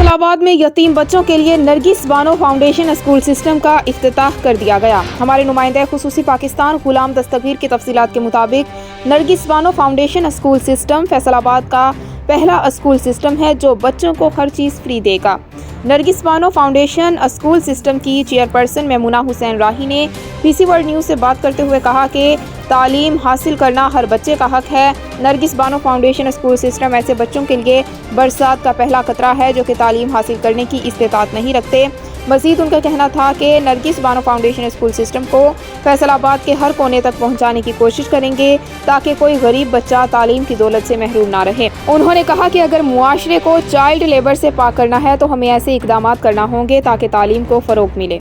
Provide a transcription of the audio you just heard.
आबाद में यतीम बच्चों के लिए Nargis Bano foundation school system का इफ्तिताह कर दिया गया। हमारे नुमाइंदे खुसूसी पाकिस्तान गुलाम दस्तगीर की तफसीलात के मुताबिक Nargis Bano foundation school system Faisal आबाद का पहला स्कूल सिस्टम है जो बच्चों को हर चीज़ फ्री देगा। Nargis Bano foundation school system की चेयरपर्सन मेमुना हुसैन राही ने पीसी वर्ल्ड न्यूज़ से बात करते हुए कहा कि तालीम हासिल करना हर बच्चे का हक है। Nargis Bano foundation school system ऐसे बच्चों के लिए बरसात का पहला खतरा है जो कि तालीम हासिल करने की इस्तेताअत नहीं रखते। मज़ीद उनका कहना था कि Nargis Bano foundation school system को फैसलाबाद के हर कोने तक पहुंचाने की कोशिश करेंगे ताकि कोई गरीब बच्चा तालीम की दौलत से महरूम ना रहे। उन्होंने कहा कि अगर मुआशरे को चाइल्ड लेबर से पाक करना है तो हमें ऐसे इकदाम करना होंगे ताकि तालीम को फ़रोग़ मिले।